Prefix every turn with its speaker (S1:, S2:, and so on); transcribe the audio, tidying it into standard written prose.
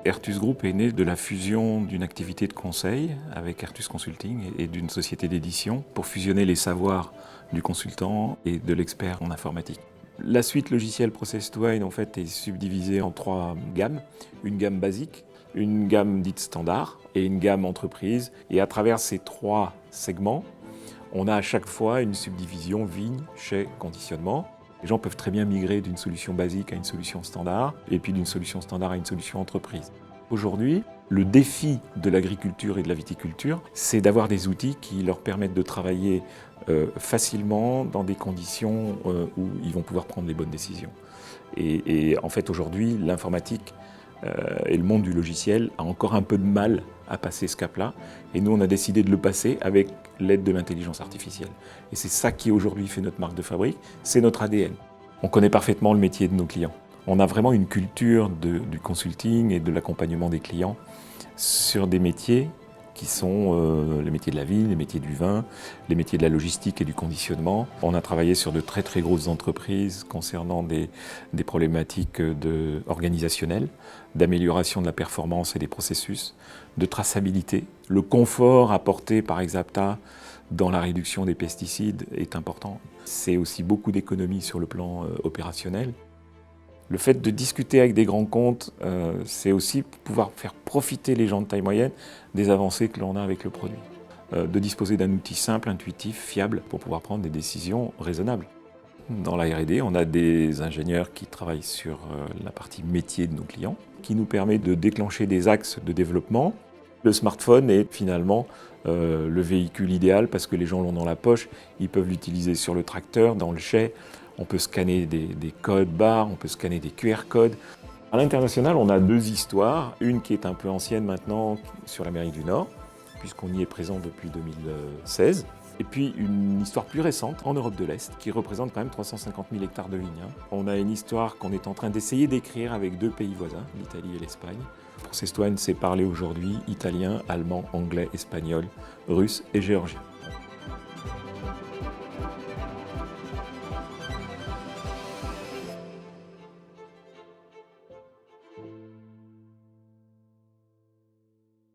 S1: Airtus Group est né de la fusion d'une activité de conseil avec Airtus Consulting et d'une société d'édition pour fusionner les savoirs du consultant et de l'expert en informatique. La suite logicielle Process2Wine en fait est subdivisée en 3 gammes. Une gamme basique, une gamme dite standard et une gamme entreprise. Et à travers ces 3 segments, on a à chaque fois une subdivision vigne, chai, conditionnement. Les gens peuvent très bien migrer d'une solution basique à une solution standard, et puis d'une solution standard à une solution entreprise. Aujourd'hui, le défi de l'agriculture et de la viticulture, c'est d'avoir des outils qui leur permettent de travailler facilement dans des conditions où ils vont pouvoir prendre les bonnes décisions. Et en fait, aujourd'hui, l'informatique et le monde du logiciel a encore un peu de mal à passer ce cap-là. Et nous, on a décidé de le passer avec l'aide de l'intelligence artificielle. Et c'est ça qui aujourd'hui fait notre marque de fabrique, c'est notre ADN. On connaît parfaitement le métier de nos clients. On a vraiment une culture du consulting et de l'accompagnement des clients sur des métiers qui sont les métiers de la vigne, les métiers du vin, les métiers de la logistique et du conditionnement. On a travaillé sur de très très grosses entreprises concernant des problématiques organisationnelles, d'amélioration de la performance et des processus, de traçabilité. Le confort apporté par Exapta dans la réduction des pesticides est important. C'est aussi beaucoup d'économies sur le plan opérationnel. Le fait de discuter avec des grands comptes, c'est aussi pouvoir faire profiter les gens de taille moyenne des avancées que l'on a avec le produit. De disposer d'un outil simple, intuitif, fiable pour pouvoir prendre des décisions raisonnables. Dans la R&D, on a des ingénieurs qui travaillent sur la partie métier de nos clients, qui nous permet de déclencher des axes de développement. Le smartphone est finalement le véhicule idéal parce que les gens l'ont dans la poche, ils peuvent l'utiliser sur le tracteur, dans le chai. On peut scanner des codes barres, on peut scanner des QR codes. À l'international, on a 2 histoires. Une qui est un peu ancienne maintenant sur l'Amérique du Nord, puisqu'on y est présent depuis 2016. Et puis une histoire plus récente en Europe de l'Est, qui représente quand même 350 000 hectares de vignes. On a une histoire qu'on est en train d'essayer d'écrire avec 2 pays voisins, l'Italie et l'Espagne. Process2Wine sait parler aujourd'hui italien, allemand, anglais, espagnol, russe et géorgien.